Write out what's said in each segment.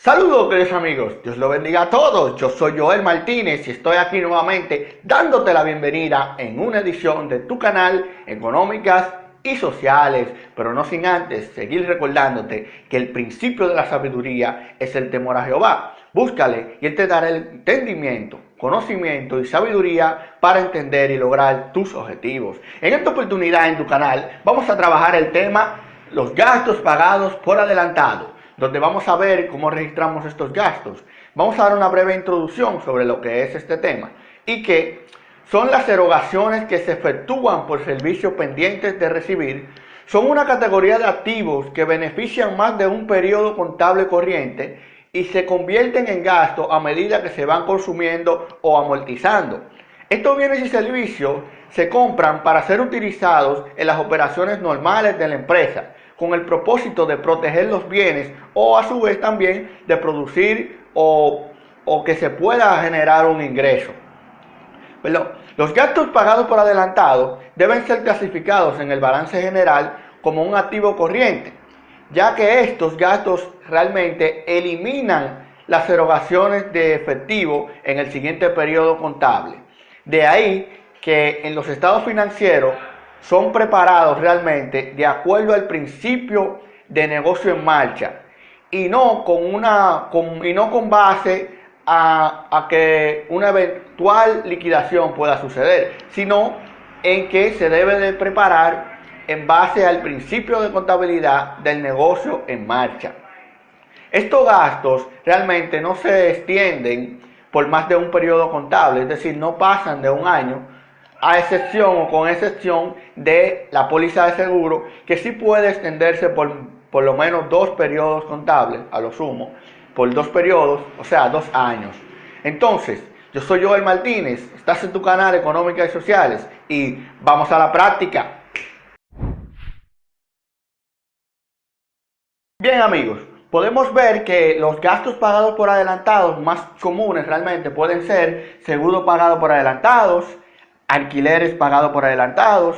Saludos queridos amigos, Dios los bendiga a todos, yo soy Joel Martínez y estoy aquí nuevamente dándote la bienvenida en una edición de tu canal Económicas y Sociales, pero no sin antes seguir recordándote que el principio de la sabiduría es el temor a Jehová. Búscale y Él te dará el entendimiento, conocimiento y sabiduría para entender y lograr tus objetivos. En esta oportunidad en tu canal vamos a trabajar el tema los gastos pagados por adelantado, donde vamos a ver cómo registramos estos gastos. Vamos a dar una breve introducción sobre lo que es este tema y que son las erogaciones que se efectúan por servicios pendientes de recibir. Son una categoría de activos que benefician más de un periodo contable corriente y se convierten en gastos a medida que se van consumiendo o amortizando. Estos bienes y servicios se compran para ser utilizados en las operaciones normales de la empresa, con el propósito de proteger los bienes o a su vez también de producir o que se pueda generar un ingreso. Los gastos pagados por adelantado deben ser clasificados en el balance general como un activo corriente, ya que estos gastos realmente eliminan las erogaciones de efectivo en el siguiente periodo contable. De ahí que en los estados financieros son preparados realmente de acuerdo al principio de negocio en marcha y no con base a que una eventual liquidación pueda suceder, sino en que se debe de preparar en base al principio de contabilidad del negocio en marcha. Estos gastos realmente no se extienden por más de un periodo contable, es decir, no pasan de un año, a excepción o con excepción de la póliza de seguro, que sí puede extenderse por lo menos 2 periodos contables, a lo sumo, por 2 periodos, o sea, 2 años. Entonces, yo soy Joel Martínez, estás en tu canal Económicas y Sociales y vamos a la práctica. Bien amigos, podemos ver que los gastos pagados por adelantados más comunes realmente pueden ser seguro pagado por adelantados, alquileres pagados por adelantados,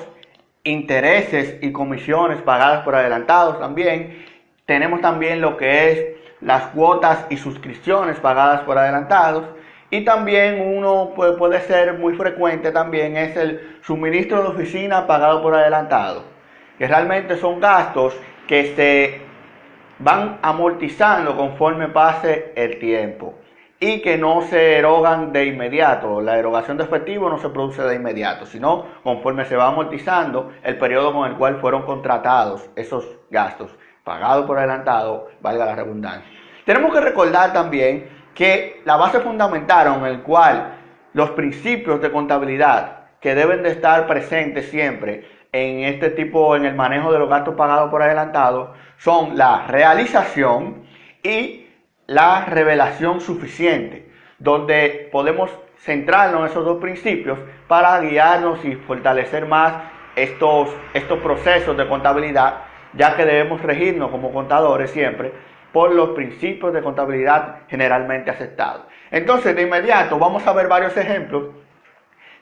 intereses y comisiones pagadas por adelantados también. Tenemos también lo que es las cuotas y suscripciones pagadas por adelantados. Y también uno puede ser muy frecuente también es el suministro de oficina pagado por adelantado, que realmente son gastos que se van amortizando conforme pase el tiempo y que no se erogan de inmediato. La erogación de efectivo no se produce de inmediato, sino conforme se va amortizando el periodo con el cual fueron contratados esos gastos pagados por adelantado, valga la redundancia. Tenemos que recordar también que la base fundamental en el cual los principios de contabilidad que deben de estar presentes siempre en en el manejo de los gastos pagados por adelantado, son la realización y la revelación suficiente, donde podemos centrarnos en esos dos principios para guiarnos y fortalecer más estos procesos de contabilidad, ya que debemos regirnos como contadores siempre por los principios de contabilidad generalmente aceptados. Entonces, de inmediato vamos a ver varios ejemplos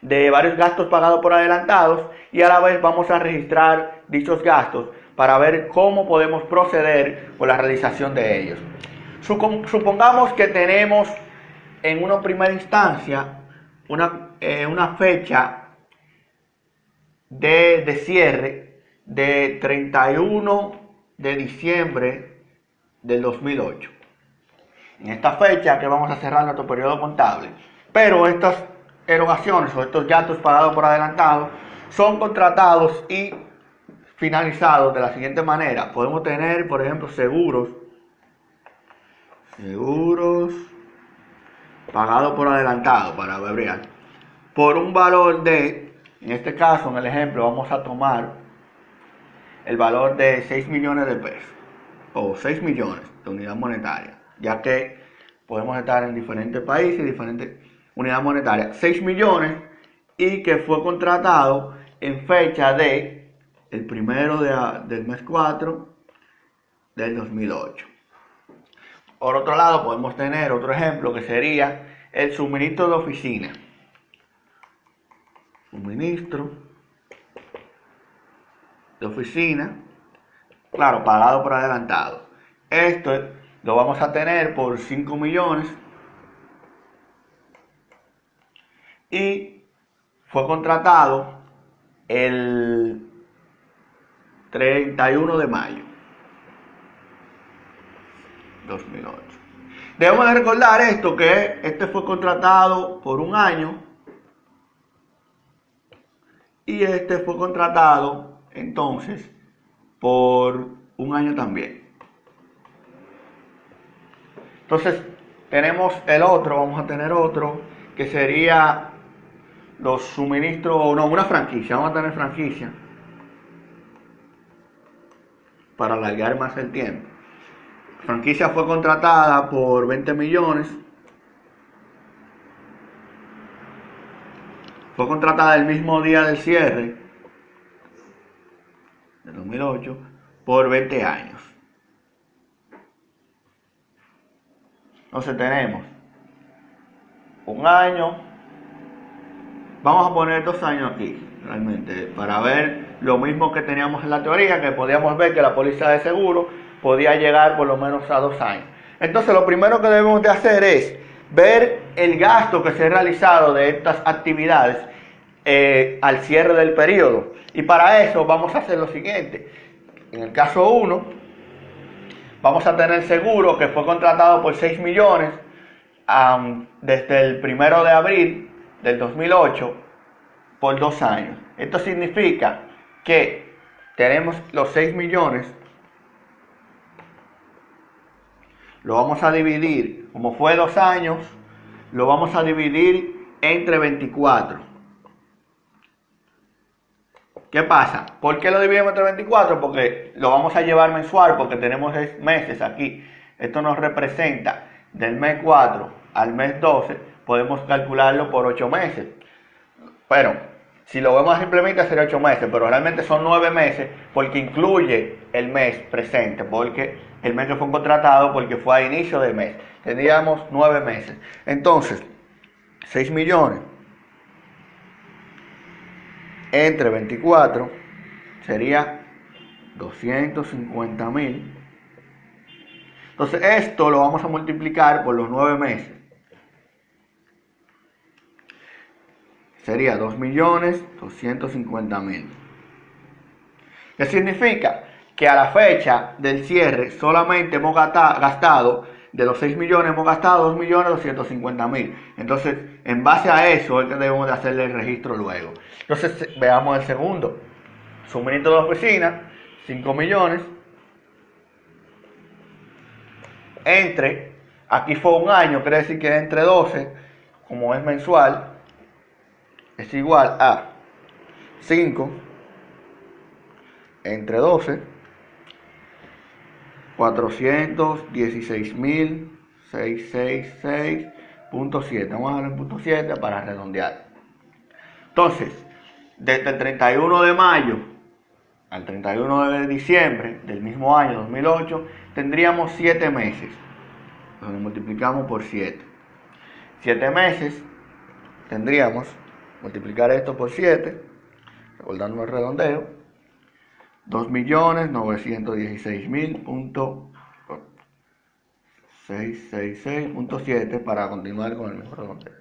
de varios gastos pagados por adelantados y a la vez vamos a registrar dichos gastos para ver cómo podemos proceder con la realización de ellos. Supongamos que tenemos en una primera instancia una fecha de cierre de 31 de diciembre del 2008. En esta fecha que vamos a cerrar nuestro periodo contable, pero estas erogaciones o estos gastos pagados por adelantado son contratados y finalizados de la siguiente manera. Podemos tener, por ejemplo, seguros pagados por adelantado, para abreviar, por un valor de, en este caso, en el ejemplo, vamos a tomar el valor de 6 millones de pesos o 6 millones de unidad monetaria, ya que podemos estar en diferentes países y diferentes unidades monetarias. 6 millones y que fue contratado en fecha de el primero del mes 4 del 2008. Por otro lado, podemos tener otro ejemplo que sería el suministro de oficina. Suministro de oficina, claro, pagado por adelantado. Esto lo vamos a tener por 5 millones y fue contratado el 31 de mayo 2008. Debemos de recordar esto, que este fue contratado por un año y este fue contratado entonces por un año también. Entonces tenemos el otro, vamos a tener otro que sería los suministros, no, una franquicia, vamos a tener franquicia para alargar más el tiempo. La franquicia fue contratada por 20 millones. Fue contratada el mismo día del cierre de 2008 por 20 años. Entonces tenemos un año, vamos a poner 2 años aquí, realmente, para ver lo mismo que teníamos en la teoría, que podíamos ver que la póliza de seguro podía llegar por lo menos a 2 años. Entonces lo primero que debemos de hacer es ver el gasto que se ha realizado de estas actividades al cierre del periodo. Y para eso vamos a hacer lo siguiente. En el caso 1, vamos a tener seguro que fue contratado por 6 millones desde el 1 de abril del 2008 por 2 años. Esto significa que tenemos los 6 millones, lo vamos a dividir, como fue 2 años, lo vamos a dividir entre 24. ¿Qué pasa? ¿Por qué lo dividimos entre 24? Porque lo vamos a llevar mensual, porque tenemos meses aquí. Esto nos representa del mes 4 al mes 12, podemos calcularlo por 8 meses. Pero si lo vemos simplemente sería 8 meses, pero realmente son 9 meses porque incluye el mes presente, porque el mes que fue contratado, porque fue a inicio del mes. Tendríamos 9 meses. Entonces, 6 millones entre 24 sería 250.000. Entonces esto lo vamos a multiplicar por los 9 meses. Sería 2.250.000. ¿Qué significa? Que a la fecha del cierre solamente hemos gastado, de los 6 millones hemos gastado 2.250.000. Entonces, en base a eso es que debemos de hacerle el registro luego. Entonces, veamos el segundo. Suministro de oficina, 5 millones. Aquí fue un año, quiere decir que entre 12, como es mensual, es igual a 5 entre 12, 416.666.7. Vamos a darle un punto 7 para redondear. Entonces, desde el 31 de mayo al 31 de diciembre del mismo año 2008, tendríamos 7 meses. Entonces multiplicamos por 7. 7 meses tendríamos, multiplicar esto por 7, recordando el redondeo, 2.916.666.7 para continuar con el mismo redondeo.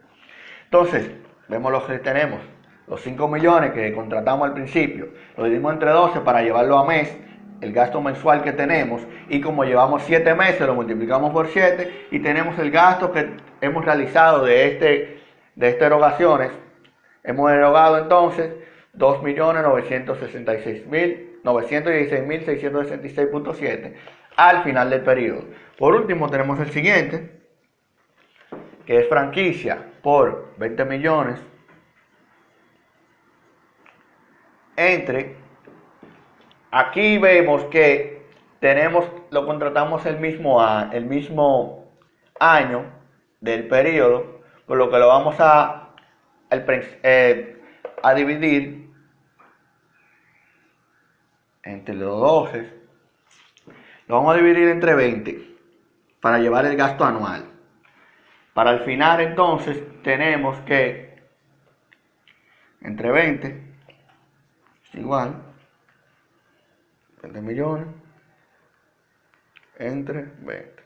Entonces, vemos lo que tenemos. Los 5 millones que contratamos al principio, lo dividimos entre 12 para llevarlo a mes, el gasto mensual que tenemos, y como llevamos 7 meses, lo multiplicamos por 7 y tenemos el gasto que hemos realizado de estas erogaciones. Hemos erogado entonces 2.916.666.7 al final del periodo. Por último tenemos el siguiente, que es franquicia por 20 millones aquí vemos que lo contratamos el mismo año del periodo, por lo que lo vamos a dividir entre los 12, lo vamos a dividir entre 20 para llevar el gasto anual. Para el final entonces tenemos que entre 20 es igual 20 millones entre 20.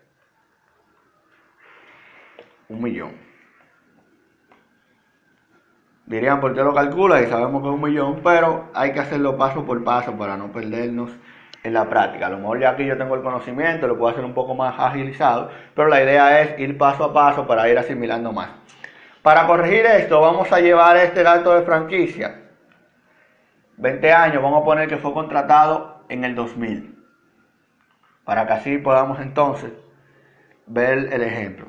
1 millón. Dirían, ¿por qué lo calcula? Y sabemos que es 1 millón, pero hay que hacerlo paso por paso para no perdernos en la práctica. A lo mejor ya aquí yo tengo el conocimiento, lo puedo hacer un poco más agilizado, pero la idea es ir paso a paso para ir asimilando más. Para corregir esto, vamos a llevar este gasto de franquicia 20 años, vamos a poner que fue contratado en el 2000, para que así podamos entonces ver el ejemplo.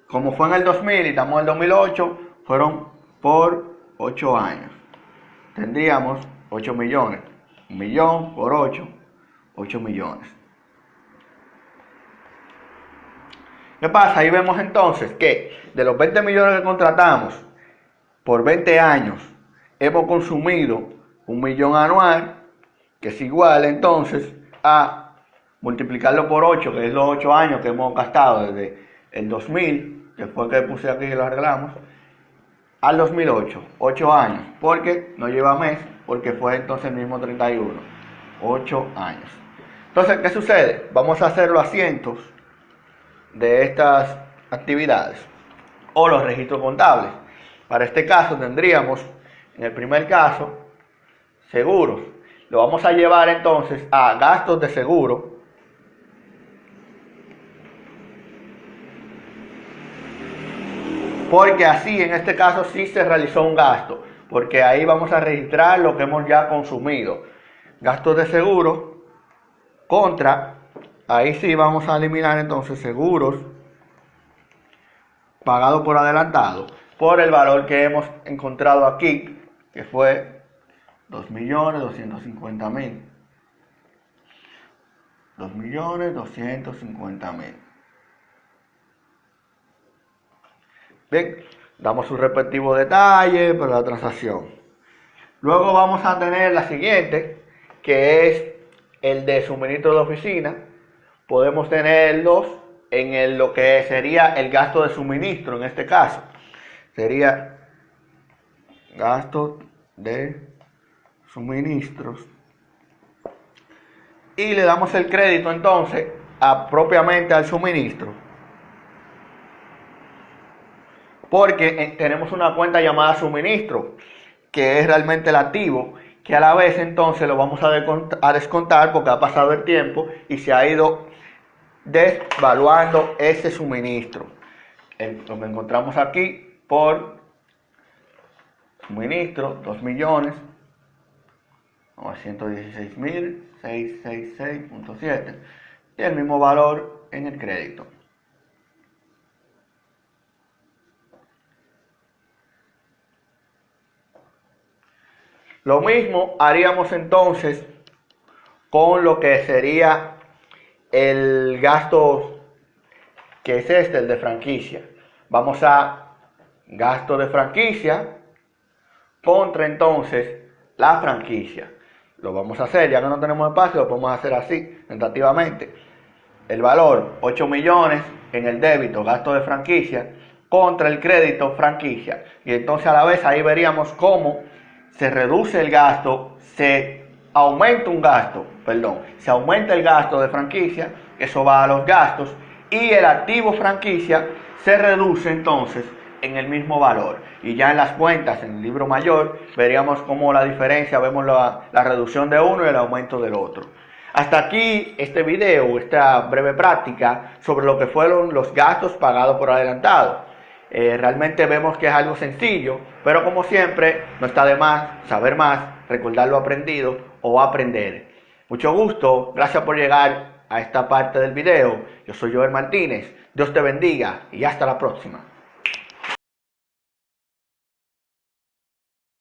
Como fue en el 2000 y estamos en el 2008, fueron por 8 años. Tendríamos 8 millones. 1 millón por 8, 8 millones. ¿Qué pasa? Ahí vemos entonces que de los 20 millones que contratamos por 20 años, hemos consumido 1 millón anual, que es igual entonces a multiplicarlo por 8, que es los 8 años que hemos gastado desde el 2000, que fue que puse aquí y lo arreglamos, al 2008, 8 años, porque no lleva mes, porque fue entonces el mismo 31, 8 años. Entonces, ¿qué sucede? Vamos a hacer los asientos de estas actividades o los registros contables. Para este caso tendríamos, en el primer caso, seguros. Lo vamos a llevar entonces a gastos de seguro. Porque así, en este caso, sí se realizó un gasto. Porque ahí vamos a registrar lo que hemos ya consumido. Gastos de seguro contra, ahí sí vamos a eliminar entonces seguros pagados por adelantado. Por el valor que hemos encontrado aquí, que fue 2.250.000. 2.250.000. Bien, damos su respectivo detalle para la transacción. Luego vamos a tener la siguiente, que es el de suministro de oficina. Podemos tenerlos en lo que sería el gasto de suministro, en este caso. Sería gasto de suministros. Y le damos el crédito entonces propiamente al suministro. Porque tenemos una cuenta llamada suministro, que es realmente el activo, que a la vez entonces lo vamos a descontar porque ha pasado el tiempo y se ha ido desvaluando ese suministro. Lo que encontramos aquí por suministro, 2.916.666.7 y el mismo valor en el crédito. Lo mismo haríamos entonces con lo que sería el gasto, que es el de franquicia. Vamos a gasto de franquicia contra entonces la franquicia. Lo vamos a hacer, ya que no tenemos espacio, lo podemos hacer así, tentativamente. El valor, 8 millones en el débito, gasto de franquicia, contra el crédito, franquicia. Y entonces a la vez ahí veríamos cómo se reduce el gasto, se aumenta el gasto de franquicia, eso va a los gastos, y el activo franquicia se reduce entonces en el mismo valor. Y ya en las cuentas, en el libro mayor, veríamos cómo la diferencia, vemos la reducción de uno y el aumento del otro. Hasta aquí este video, esta breve práctica sobre lo que fueron los gastos pagados por adelantado. Realmente vemos que es algo sencillo, pero como siempre, no está de más saber más, recordar lo aprendido o aprender. Mucho gusto, gracias por llegar a esta parte del video. Yo soy Joel Martínez, Dios te bendiga y hasta la próxima.